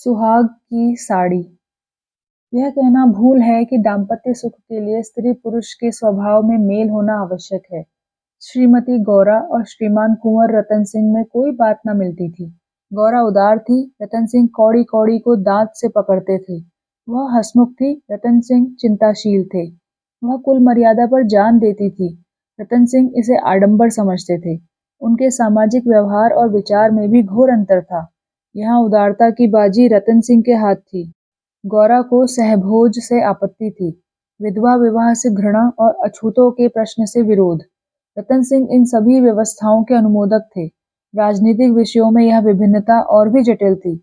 सुहाग की साड़ी। यह कहना भूल है कि दाम्पत्य सुख के लिए स्त्री पुरुष के स्वभाव में मेल होना आवश्यक है। श्रीमती गौरा और श्रीमान कुंवर रतन सिंह में कोई बात न मिलती थी। गौरा उदार थी, रतन सिंह कौड़ी कौड़ी को दांत से पकड़ते थे। वह हंसमुख थी, रतन सिंह चिंताशील थे। वह कुल मर्यादा पर जान देती थी, रतन सिंह इसे आडंबर समझते थे। उनके सामाजिक व्यवहार और विचार में भी घोर अंतर था। यहाँ उदारता की बाजी रतन सिंह के हाथ थी। गौरा को सहभोज से आपत्ति थी, विधवा विवाह से घृणा और अछूतों के प्रश्न से विरोध। रतन सिंह इन सभी व्यवस्थाओं के अनुमोदक थे। राजनीतिक विषयों में यह विभिन्नता और भी जटिल थी।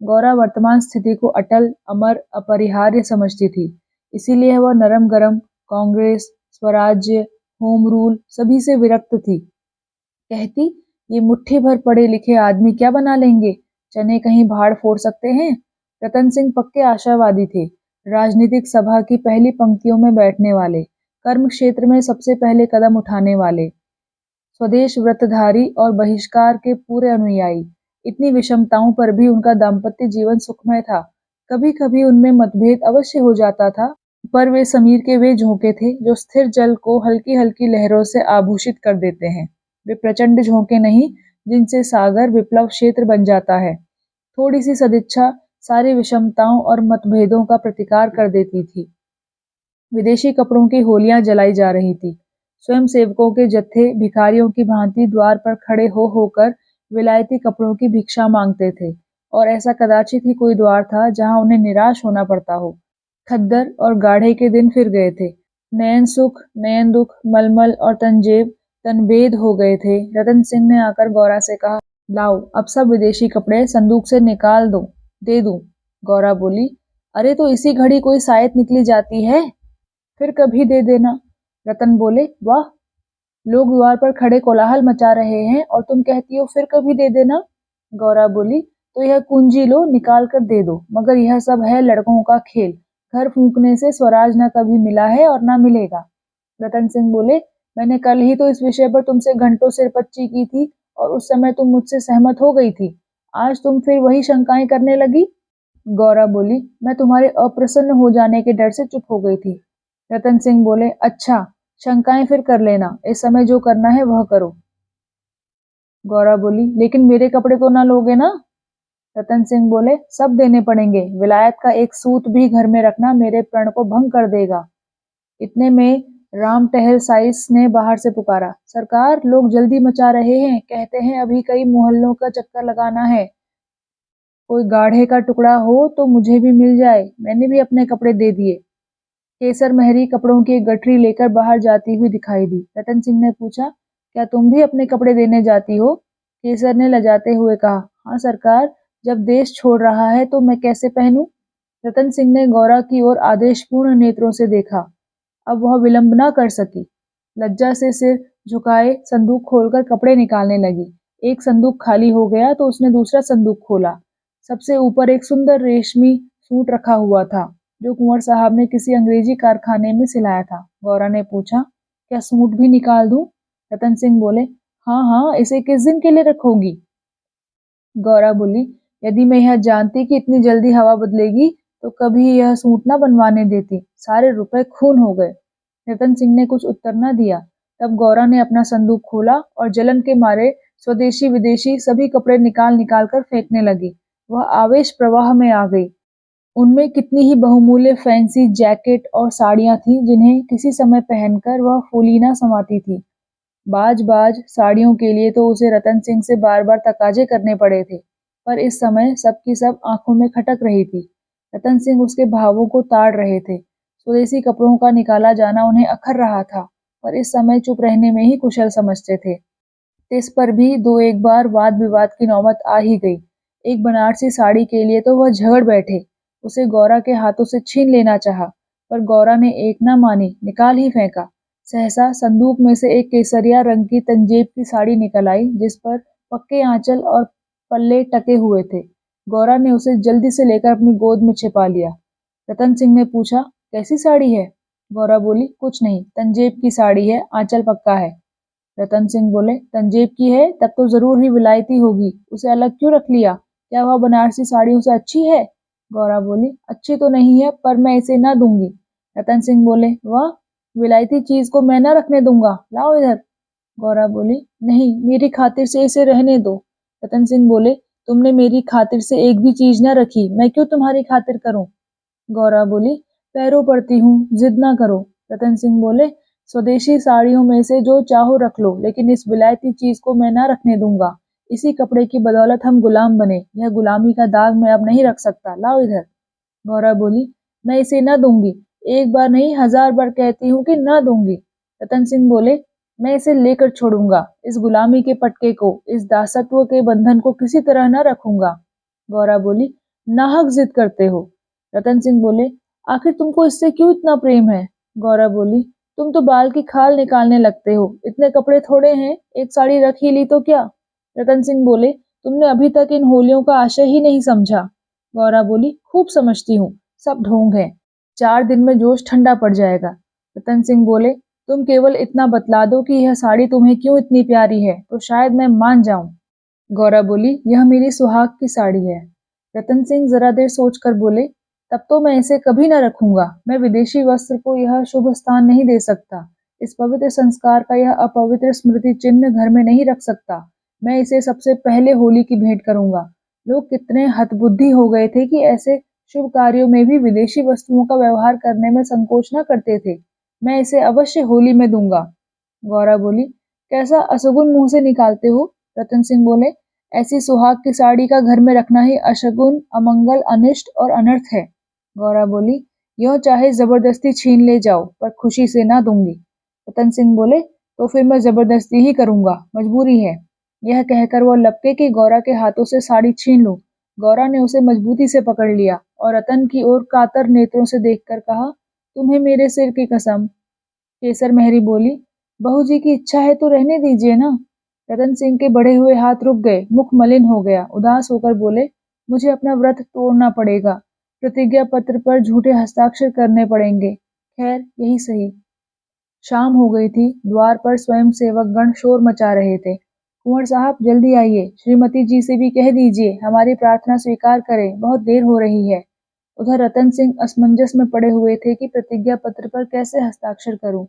गौरा वर्तमान स्थिति को अटल, अमर, अपरिहार्य समझती थी। इसीलिए वह नरम गरम, कांग्रेस, स्वराज्य, होम रूल सभी से विरक्त थी। कहती, ये मुट्ठी भर पढ़े लिखे आदमी क्या बना लेंगे, चने कहीं भाड़ फोड़ सकते हैं। रतन सिंह पक्के आशावादी थे, राजनीतिक सभा की पहली पंक्तियों में बैठने वाले, कर्म क्षेत्र में सबसे पहले कदम उठाने वाले, स्वदेश व्रतधारी और बहिष्कार के पूरे अनुयायी। इतनी विषमताओं पर भी उनका दाम्पत्य जीवन सुखमय था। कभी कभी उनमें मतभेद अवश्य हो जाता था, पर वे समीर के वे झोंके थे जो स्थिर जल को हल्की हल्की लहरों से आभूषित कर देते हैं। वे प्रचंड झोंके नहीं, जिनसे सागर विप्लव क्षेत्र बन जाता है। थोड़ी सी सदिच्छा सारी विषमताओं और मतभेदों का प्रतिकार कर देती थी। विदेशी कपड़ों की होलियां जलाई जा रही थी। स्वयं सेवकों के जत्थे भिखारियों की भांति द्वार पर खड़े हो होकर विलायती कपड़ों की भिक्षा मांगते थे, और ऐसा कदाचित ही कोई द्वार था जहां उन्हें निराश होना पड़ता हो। खद्दर और गाढ़े के दिन फिर गए थे। नयन सुख, नयन दुख, मलमल और तंजेब तनबेद हो गए थे। रतन सिंह ने आकर गौरा से कहा, लाओ अब सब विदेशी कपड़े संदूक से निकाल दो, दे दूं। गौरा बोली, अरे तो इसी घड़ी कोई सायत निकली जाती है, फिर कभी दे देना। रतन बोले, वाह, लोग द्वार पर खड़े कोलाहल मचा रहे हैं और तुम कहती हो फिर कभी दे देना। गौरा बोली, तो यह कुंजी लो, निकाल कर दे दो, मगर यह सब है लड़कों का खेल। घर फूंकने से स्वराज न कभी मिला है और न मिलेगा। रतन सिंह बोले, मैंने कल ही तो इस विषय पर तुमसे घंटों सिरपच्ची की थी और उस समय तुम मुझसे सहमत हो गई थी। आज तुम फिर वही शंकाएं करने लगी। गौरा बोली, मैं तुम्हारे अप्रसन्न हो जाने के डर से चुप हो गई थी। रतन सिंह बोले, अच्छा, शंकाएं फिर कर लेना, इस समय जो करना है वह करो। गौरा बोली, लेकिन मेरे कपड़े तो ना लोगे ना। रतन सिंह बोले, सब देने पड़ेंगे, विलायत का एक सूत भी घर में रखना मेरे प्रण को भंग कर देगा। इतने में राम टहल साइस ने बाहर से पुकारा, सरकार, लोग जल्दी मचा रहे हैं, कहते हैं अभी कई मोहल्लों का चक्कर लगाना है। कोई गाढ़े का टुकड़ा हो तो मुझे भी मिल जाए, मैंने भी अपने कपड़े दे दिए। केसर महरी कपड़ों की एक गठरी लेकर बाहर जाती हुई दिखाई दी। रतन सिंह ने पूछा, क्या तुम भी अपने कपड़े देने जाती हो? केसर ने लजाते हुए कहा, हाँ सरकार, जब देश छोड़ रहा है तो मैं कैसे पहनूं? रतन सिंह ने गौरा की ओर आदेशपूर्ण नेत्रों से देखा। अब वह विलंब न कर सकी। लज्जा से सिर झुकाए संदूक खोलकर कपड़े निकालने लगी। एक संदूक खाली हो गया तो उसने दूसरा संदूक खोला। सबसे ऊपर एक सुंदर रेशमी सूट रखा हुआ था, जो कुंवर साहब ने किसी अंग्रेजी कारखाने में सिलाया था। गौरा ने पूछा, क्या सूट भी निकाल दूं? रतन सिंह बोले, हाँ हाँ, इसे किस दिन के लिए रखोगी? गौरा बोली, यदि मैं यह जानती कि इतनी जल्दी हवा बदलेगी तो कभी यह सूट न बनवाने देती, सारे रुपए खून हो गए। रतन सिंह ने कुछ उत्तर न दिया। तब गौरा ने अपना संदूक खोला और जलन के मारे स्वदेशी विदेशी सभी कपड़े निकाल निकाल कर फेंकने लगी। वह आवेश प्रवाह में आ गई। उनमें कितनी ही बहुमूल्य फैंसी जैकेट और साड़ियां थीं जिन्हें किसी समय पहनकर वह फूली न समाती थी। बाज बाज साड़ियों के लिए तो उसे रतन सिंह से बार बार तकाजे करने पड़े थे, पर इस समय सबकी सब आंखों में खटक रही थी। रतन सिंह उसके भावों को ताड़ रहे थे। स्वदेशी कपड़ों का निकाला जाना उन्हें अखर रहा था, पर इस समय चुप रहने में ही कुशल समझते थे। इस पर भी दो एक बार वाद विवाद की नौबत आ ही गई। एक बनारसी साड़ी के लिए तो वह झगड़ बैठे। उसे गौरा के हाथों से छीन लेना चाहा, पर गौरा ने एक न मानी, निकाल ही फेंका। सहसा संदूक में से एक केसरिया रंग की तंजेब की साड़ी निकल आई, जिस पर पक्के आंचल और पल्ले टके हुए थे। गौरा ने उसे जल्दी से लेकर अपनी गोद में छिपा लिया। रतन सिंह ने पूछा, कैसी साड़ी है? गौरा बोली, कुछ नहीं, तंजेब की साड़ी है, आंचल पक्का है। रतन सिंह बोले, तंजेब की है तब तो जरूर ही विलायती होगी, उसे अलग क्यों रख लिया? क्या वह बनारसी साड़ियों से अच्छी है? गौरा बोली, अच्छी तो नहीं है, पर मैं इसे न दूंगी। रतन सिंह बोले, वाह, विलायती चीज को मैं न रखने दूंगा, लाओ इधर। गौरा बोली, नहीं, मेरी खातिर से इसे रहने दो। रतन सिंह बोले, तुमने मेरी खातिर से एक भी चीज न रखी, मैं क्यों तुम्हारी खातिर करूं? गौरा बोली, पैरों पड़ती हूँ, जिद ना करो। रतन सिंह बोले, स्वदेशी साड़ियों में से जो चाहो रख लो, लेकिन इस विलायती चीज को मैं ना रखने दूंगा। इसी कपड़े की बदौलत हम गुलाम बने, यह गुलामी का दाग मैं अब नहीं रख सकता, लाओ इधर। गौरा बोली, मैं इसे न दूंगी, एक बार नहीं 1000 बार कहती हूँ कि न दूंगी। रतन सिंह बोले, मैं इसे लेकर छोड़ूंगा, इस गुलामी के पटके को, इस दासत्व के बंधन को किसी तरह न रखूंगा। गौरा बोली, नाहक जिद करते हो। रतन सिंह बोले, आखिर तुमको इससे क्यों इतना प्रेम है? गौरा बोली, तुम तो बाल की खाल निकालने लगते हो, इतने कपड़े थोड़े हैं, एक साड़ी रख ही ली तो क्या? रतन सिंह बोले, तुमने अभी तक इन होलियों का आशय ही नहीं समझा। गौरा बोली, खूब समझती हूँ, सब ढोंग है, 4 दिन में जोश ठंडा पड़ जाएगा। रतन सिंह बोले, तुम केवल इतना बतला दो कि यह साड़ी तुम्हें क्यों इतनी प्यारी है, तो शायद मैं मान जाऊं। गौरा बोली, यह मेरी सुहाग की साड़ी है। रतन सिंह जरा देर सोचकर बोले, तब तो मैं इसे कभी न रखूंगा, मैं विदेशी वस्त्र को यह शुभ स्थान नहीं दे सकता, इस पवित्र संस्कार का यह अपवित्र स्मृति चिन्ह घर में नहीं रख सकता, मैं इसे सबसे पहले होली की भेंट करूंगा। लोग कितने हतबुद्धि हो गए थे कि ऐसे शुभ कार्यों में भी विदेशी वस्तुओं का व्यवहार करने में संकोच न करते थे। मैं इसे अवश्य होली में दूंगा। गौरा बोली, कैसा असगुन मुंह से निकालते हो? रतन सिंह बोले, ऐसी सुहाग की साड़ी का घर में रखना ही अशगुन, अमंगल, अनिष्ट और अनर्थ है। गौरा बोली, यो चाहे जबरदस्ती छीन ले जाओ, पर खुशी से ना दूंगी। रतन सिंह बोले, तो फिर मैं जबरदस्ती ही करूंगा, मजबूरी है। यह कहकर वो लपके कि गौरा के हाथों से साड़ी छीन लूं। गौरा ने उसे मजबूती से पकड़ लिया और रतन की ओर कातर नेत्रों से देखकर कहा, तुम्हें मेरे सिर की कसम। केसर मेहरी बोली, बहू जी की इच्छा है तो रहने दीजिए ना। रतन सिंह के बढ़े हुए हाथ रुक गए, मुख मलिन हो गया, उदास होकर बोले, मुझे अपना व्रत तोड़ना पड़ेगा, प्रतिज्ञा पत्र पर झूठे हस्ताक्षर करने पड़ेंगे, खैर यही सही। शाम हो गई थी, द्वार पर स्वयं सेवक गण शोर मचा रहे थे। कुंवर साहब जल्दी आइए, श्रीमती जी से भी कह दीजिए हमारी प्रार्थना स्वीकार करें, बहुत देर हो रही है। उधर रतन सिंह असमंजस में पड़े हुए थे कि प्रतिज्ञा पत्र पर कैसे हस्ताक्षर करूं।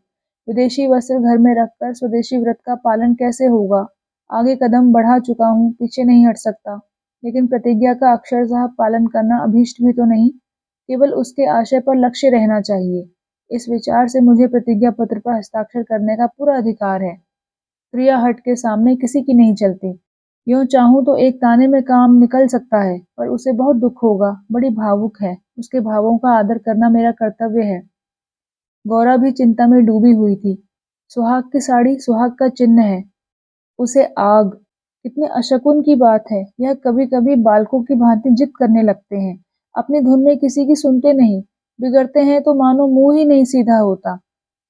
विदेशी वस्त्र घर में रखकर स्वदेशी व्रत का पालन कैसे होगा? आगे कदम बढ़ा चुका हूं, पीछे नहीं हट सकता, लेकिन प्रतिज्ञा का अक्षरशः पालन करना अभीष्ट भी तो नहीं, केवल उसके आशय पर लक्ष्य रहना चाहिए। इस विचार से मुझे प्रतिज्ञा पत्र पर हस्ताक्षर करने का पूरा अधिकार है। क्रिया हट के सामने किसी की नहीं चलती। यूं चाहूं तो एक ताने में काम निकल सकता है, पर उसे बहुत दुख होगा, बड़ी भावुक है, उसके भावों का आदर करना मेरा कर्तव्य है। गौरा भी चिंता में डूबी हुई थी। सुहाग की साड़ी सुहाग का चिन्ह है, उसे आग, कितने अशकुन की बात है। यह कभी कभी बालकों की भांति जिद करने लगते हैं, अपनी धुन में किसी की सुनते नहीं, बिगड़ते हैं तो मानो मुंह ही नहीं सीधा होता।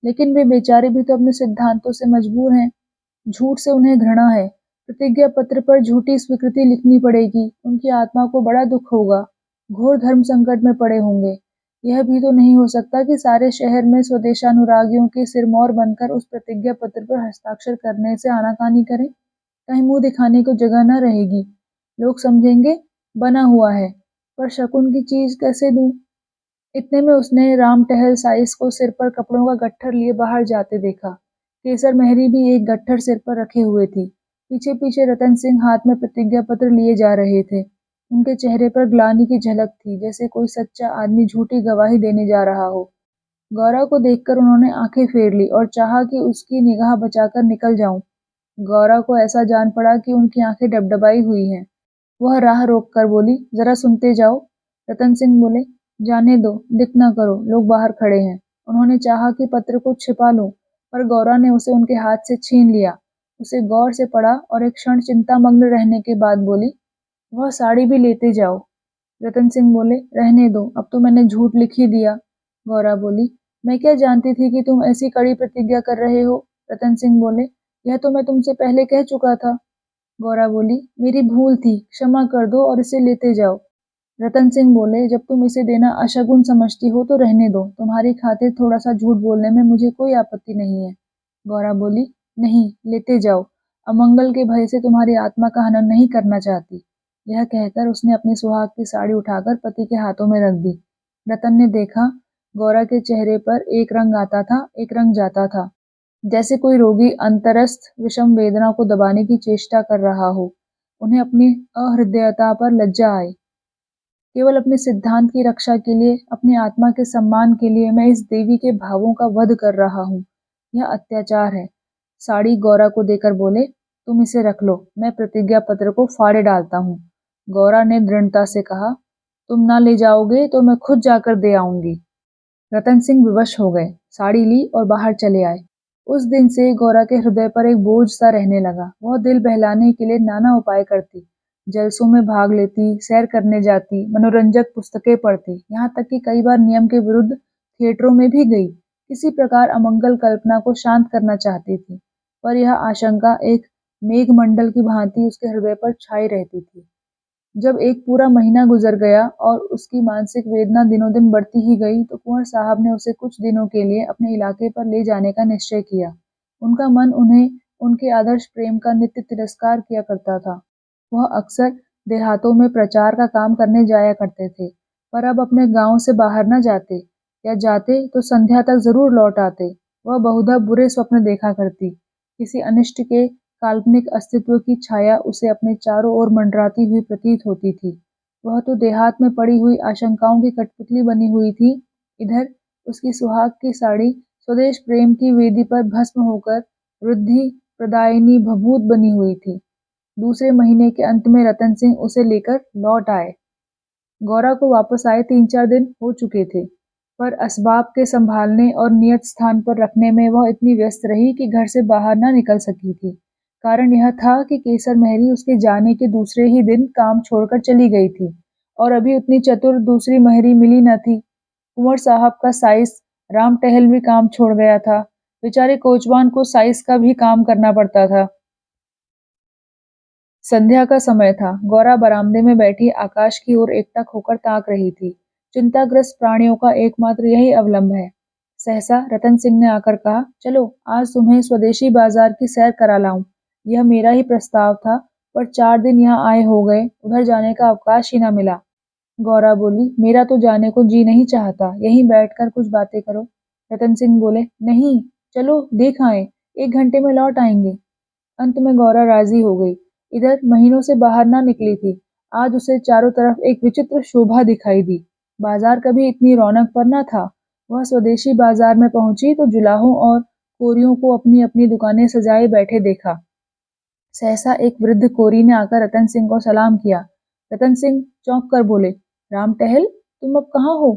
लेकिन वे बेचारे भी तो अपने सिद्धांतों से मजबूर हैं, झूठ से उन्हें घृणा है। प्रतिज्ञा पत्र पर झूठी स्वीकृति लिखनी पड़ेगी, उनकी आत्मा को बड़ा दुख होगा, घोर धर्म संकट में पड़े होंगे। यह भी तो नहीं हो सकता कि सारे शहर में स्वदेशानुरागियों के सिरमौर बनकर उस प्रतिज्ञा पत्र पर हस्ताक्षर करने से आनाकानी करें। कहीं मुंह दिखाने को जगह न रहेगी, लोग समझेंगे बना हुआ है, पर शकुन की चीज कैसे दूं? इतने में उसने राम टहल साइस को सिर पर कपड़ों का गट्ठर लिए बाहर जाते देखा। केसर मेहरी भी एक गट्ठर सिर पर रखे हुए थी। पीछे पीछे रतन सिंह हाथ में प्रतिज्ञा पत्र लिए जा रहे थे। उनके चेहरे पर ग्लानि की झलक थी, जैसे कोई सच्चा आदमी झूठी गवाही देने जा रहा हो। गौरा को देखकर उन्होंने आंखें फेर ली और चाहा कि उसकी निगाह बचाकर निकल जाऊं। गौरा को ऐसा जान पड़ा कि उनकी आंखें डबडबाई हुई हैं। वह राह रोककर बोली, जरा सुनते जाओ। रतन सिंह बोले, जाने दो, दिख न करो, लोग बाहर खड़े हैं। उन्होंने चाहा कि पत्र को छिपा लूं, पर गौरा ने उसे उनके हाथ से छीन लिया। उसे गौर से पढ़ा और एक क्षण चिंतामग्न रहने के बाद बोली, वह साड़ी भी लेते जाओ। रतन सिंह बोले, रहने दो, अब तो मैंने झूठ लिख ही दिया। गौरा बोली, मैं क्या जानती थी कि तुम ऐसी कड़ी प्रतिज्ञा कर रहे हो। रतन सिंह बोले, यह तो मैं तुमसे पहले कह चुका था। गौरा बोली, मेरी भूल थी, क्षमा कर दो और इसे लेते जाओ। रतन सिंह बोले, जब तुम इसे देना अशगुन समझती हो तो रहने दो, तुम्हारी खातिर थोड़ा सा झूठ बोलने में मुझे कोई आपत्ति नहीं है। गौरा बोली, नहीं, लेते जाओ, अमंगल के भय से तुम्हारी आत्मा का हनन नहीं करना चाहती। यह कहकर उसने अपनी सुहाग की साड़ी उठाकर पति के हाथों में रख दी। रतन ने देखा, गौरा के चेहरे पर एक रंग आता था, एक रंग जाता था, जैसे कोई रोगी अंतरस्थ विषम वेदना को दबाने की चेष्टा कर रहा हो। उन्हें अपनी अहृदयता पर लज्जा आई। केवल अपने सिद्धांत की रक्षा के लिए, अपनी आत्मा के सम्मान के लिए मैं इस देवी के भावों का वध कर रहा हूँ। यह अत्याचार है। साड़ी गौरा को देकर बोले, तुम इसे रख लो, मैं प्रतिज्ञा पत्र को फाड़े डालता हूँ। गौरा ने दृढ़ता से कहा, तुम ना ले जाओगे तो मैं खुद जाकर दे आऊंगी। रतन सिंह विवश हो गए, साड़ी ली और बाहर चले आए। उस दिन से गौरा के हृदय पर एक बोझ सा रहने लगा। वह दिल बहलाने के लिए नाना उपाय करती, जलसों में भाग लेती, सैर करने जाती, मनोरंजक पुस्तकें पढ़ती, यहाँ तक कि कई बार नियम के विरुद्ध थिएटरों में भी गई। किसी प्रकार अमंगल कल्पना को शांत करना चाहती थी, पर यह आशंका एक मेघमंडल की भांति उसके हृदय पर छाई रहती थी। जब एक पूरा महीना गुजर गया और उसकी मानसिक वेदना दिनों दिन बढ़ती ही गई, तो कुंवर साहब ने उसे कुछ दिनों के लिए अपने इलाके पर ले जाने का निश्चय किया। उनका मन उन्हें उनके आदर्श प्रेम का नित्य तिरस्कार किया करता था। वह अक्सर देहातों में प्रचार का काम करने जाया करते थे, पर अब अपने गांव से बाहर न जाते, या जाते तो संध्या तक जरूर लौट आते। वह बहुधा बुरे स्वप्न देखा करती। किसी अनिष्ट के काल्पनिक अस्तित्व की छाया उसे अपने चारों ओर मंडराती हुई प्रतीत होती थी। वह तो देहात में पड़ी हुई आशंकाओं की कठपुतली बनी हुई थी, इधर उसकी सुहाग की साड़ी स्वदेश प्रेम की वेदी पर भस्म होकर वृद्धि प्रदायिनी भभूत बनी हुई थी। दूसरे महीने के अंत में रतन सिंह उसे लेकर लौट आए। गौरा को वापस आए 3-4 दिन हो चुके थे, पर असबाब के संभालने और नियत स्थान पर रखने में वह इतनी व्यस्त रही कि घर से बाहर न निकल सकी थी। कारण यह था कि केसर महरी उसके जाने के दूसरे ही दिन काम छोड़कर चली गई थी, और अभी उतनी चतुर दूसरी महरी मिली न थी। कुंवर साहब का साइस राम टहल भी काम छोड़ गया था। बेचारे कोचवान को साइस का भी काम करना पड़ता था। संध्या का समय था। गौरा बरामदे में बैठी आकाश की ओर एकटक होकर ताक रही थी। चिंताग्रस्त प्राणियों का एकमात्र यही अवलंब है। सहसा रतन सिंह ने आकर कहा, चलो आज तुम्हें स्वदेशी बाजार की सैर करा लाऊं। यह मेरा ही प्रस्ताव था, पर 4 दिन यहाँ आए हो गए, उधर जाने का अवकाश ही न मिला। गौरा बोली, मेरा तो जाने को जी नहीं चाहता, यहीं बैठकर कुछ बातें करो। रतन सिंह बोले, नहीं, चलो देख आए, 1 घंटे में लौट आएंगे। अंत में गौरा राजी हो गई। इधर महीनों से बाहर ना निकली थी। आज उसे चारों तरफ एक विचित्र शोभा दिखाई दी। बाजार कभी इतनी रौनक पर न था। वह स्वदेशी बाजार में पहुंची तो जुलाहों और कोरियों को अपनी अपनी दुकानें सजाए बैठे देखा। सहसा एक वृद्ध कोरी ने आकर रतन सिंह को सलाम किया। रतन सिंह चौंक कर बोले, राम टहल, तुम अब कहाँ हो?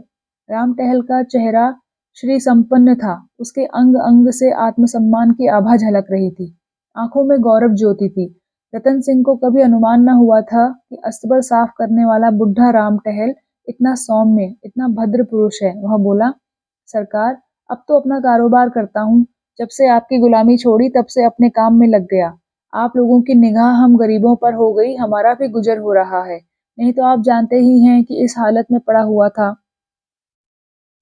राम टहल का चेहरा श्री संपन्न था। उसके अंग अंग से आत्मसम्मान की आभा झलक रही थी। आंखों में गौरव ज्योति थी। रतन सिंह को कभी अनुमान न हुआ था कि अस्तबल साफ करने वाला बुढ़ा राम टहल इतना सौम्य, इतना भद्र पुरुष है। वह बोला, सरकार, अब तो अपना कारोबार करता हूँ। जब से आपकी गुलामी छोड़ी तब से अपने काम में लग गया। आप लोगों की निगाह हम गरीबों पर हो गई, हमारा भी गुजर हो रहा है। नहीं तो आप जानते ही हैं कि इस हालत में पड़ा हुआ था।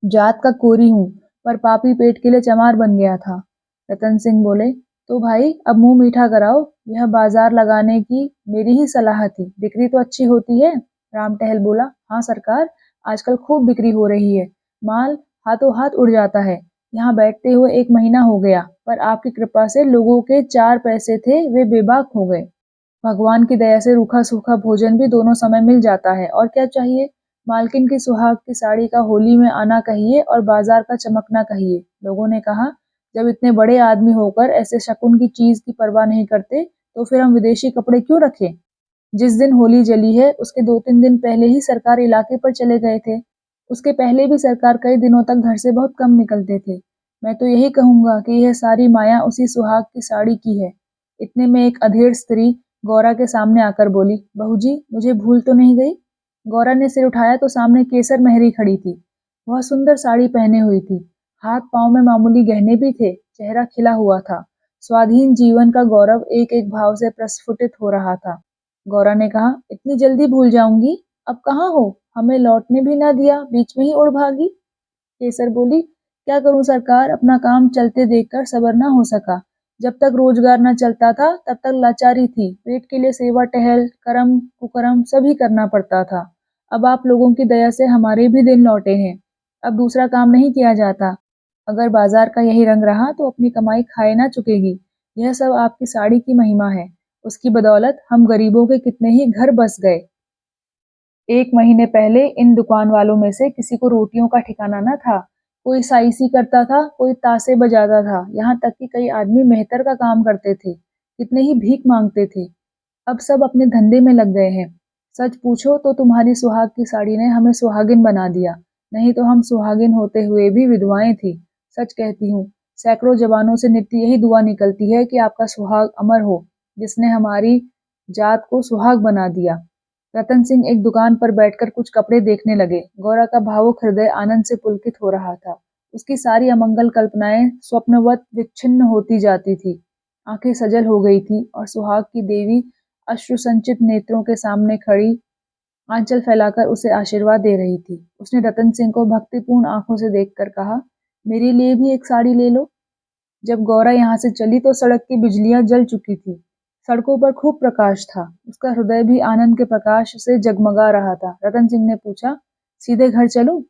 जात का कोरी हूँ, पर पापी पेट के लिए चमार बन गया था। रतन सिंह बोले, तो भाई अब मुंह मीठा कराओ। यह बाजार लगाने की मेरी ही सलाह थी, बिक्री तो अच्छी होती है। राम टहल बोला, हाँ सरकार, आजकल खूब बिक्री हो रही है। माल हाथों हाथ उड़ जाता है। यहाँ बैठते हुए 1 महीना हो गया, पर आपकी कृपा से लोगों के 4 पैसे थे, वे बेबाक हो गए। भगवान की दया से रूखा सूखा भोजन भी दोनों समय मिल जाता है, और क्या चाहिए। मालकिन की सुहाग की साड़ी का होली में आना कहिए और बाजार का चमकना कहिए। लोगों ने कहा, जब इतने बड़े आदमी होकर ऐसे शकुन की चीज की परवाह नहीं करते, तो फिर हम विदेशी कपड़े क्यों रखें। जिस दिन होली जली है, उसके 2-3 दिन पहले ही सरकार इलाके पर चले गए थे। उसके पहले भी सरकार कई दिनों तक घर से बहुत कम निकलते थे। मैं तो यही कहूंगा कि यह सारी माया उसी सुहाग की साड़ी की है। इतने में एक अधेड़ स्त्री गौरा के सामने आकर बोली, बहू जी, मुझे भूल तो नहीं गई। गौरा ने सिर उठाया तो सामने केसर महरी खड़ी थी। वह सुंदर साड़ी पहने हुई थी। हाथ पांव में मामूली गहने भी थे। चेहरा खिला हुआ था। स्वाधीन जीवन का गौरव एक एक भाव से प्रस्फुटित हो रहा था। गौरा ने कहा, इतनी जल्दी भूल जाऊंगी? अब कहाँ हो? हमें लौटने भी ना दिया, बीच में ही उड़ भागी। केसर बोली, क्या करूं सरकार, अपना काम चलते देखकर सब्र ना हो सका। जब तक रोजगार न चलता था तब तक लाचारी थी। पेट के लिए सेवा टहल, कर्म कुकर्म सभी करना पड़ता था। अब आप लोगों की दया से हमारे भी दिन लौटे हैं। अब दूसरा काम नहीं किया जाता। अगर बाजार का यही रंग रहा तो अपनी कमाई खाए ना चुकेगी। यह सब आपकी साड़ी की महिमा है। उसकी बदौलत हम गरीबों के कितने ही घर बस गए। 1 महीने पहले इन दुकान वालों में से किसी को रोटियों का ठिकाना न था। कोई साइसी करता था, कोई तासे बजाता था, यहाँ तक कि कई आदमी मेहतर का काम करते थे। कितने ही भीख मांगते थे। अब सब अपने धंधे में लग गए हैं। सच पूछो तो तुम्हारी सुहाग की साड़ी ने हमें सुहागिन बना दिया, नहीं तो हम सुहागिन होते हुए भी विधवाएं थी। सच कहती हूँ, सैकड़ों जवानों से नित्य यही दुआ निकलती है कि आपका सुहाग अमर हो, जिसने हमारी जात को सुहाग बना दिया। रतन सिंह एक दुकान पर बैठकर कुछ कपड़े देखने लगे। गौरा का भावुक हृदय आनंद से पुलकित हो रहा था। उसकी सारी अमंगल कल्पनाएं स्वप्नवत विच्छिन्न होती जाती थी। आंखें सजल हो गई थी और सुहाग की देवी अश्रुसंचित नेत्रों के सामने खड़ी आंचल फैलाकर उसे आशीर्वाद दे रही थी। उसने रतन सिंह को भक्तिपूर्ण आंखों से देखकर कहा, मेरे लिए भी एक साड़ी ले लो। जब गौरा यहाँ से चली तो सड़क की बिजलियां जल चुकी थी। सड़कों पर खूब प्रकाश था। उसका हृदय भी आनंद के प्रकाश से जगमगा रहा था। रतन सिंह ने पूछा, सीधे घर चलूं?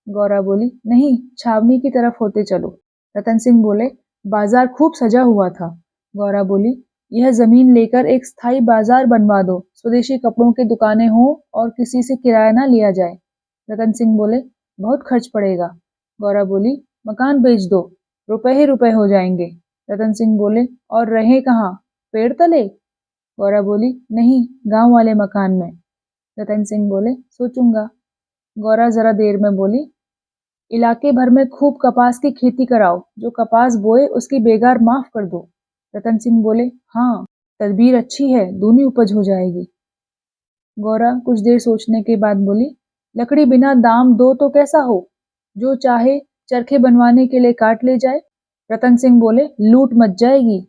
गौरा बोली, नहीं, छावनी की तरफ होते चलो। रतन सिंह बोले, बाजार खूब सजा हुआ था। गौरा बोली, यह जमीन लेकर एक स्थायी बाजार बनवा दो। स्वदेशी कपड़ों की दुकानें हों और किसी से किराया ना लिया जाए। रतन सिंह बोले, बहुत खर्च पड़ेगा। गौरा बोली, मकान बेच दो, रुपए ही रुपए हो जाएंगे। रतन सिंह बोले, और रहे कहाँ? पेड़ तले? गौरा बोली, नहीं, गांव वाले मकान में। रतन सिंह बोले, सोचूंगा। गौरा जरा देर में बोली, इलाके भर में खूब कपास की खेती कराओ। जो कपास बोए उसकी बेगार माफ कर दो। रतन सिंह बोले, हाँ, तदबीर अच्छी है, दूनी उपज हो जाएगी। गौरा कुछ देर सोचने के बाद बोली, लकड़ी बिना दाम दो तो कैसा हो? जो चाहे चरखे बनवाने के लिए काट ले जाए। रतन सिंह बोले, लूट मच जाएगी।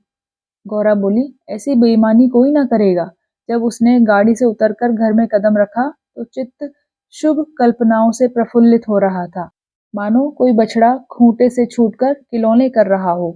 गौरा बोली, ऐसी बेईमानी कोई ना करेगा। जब उसने गाड़ी से उतरकर घर में कदम रखा तो चित्त शुभ कल्पनाओं से प्रफुल्लित हो रहा था, मानो कोई बछड़ा खूंटे से छूटकर खिलौने कर रहा हो।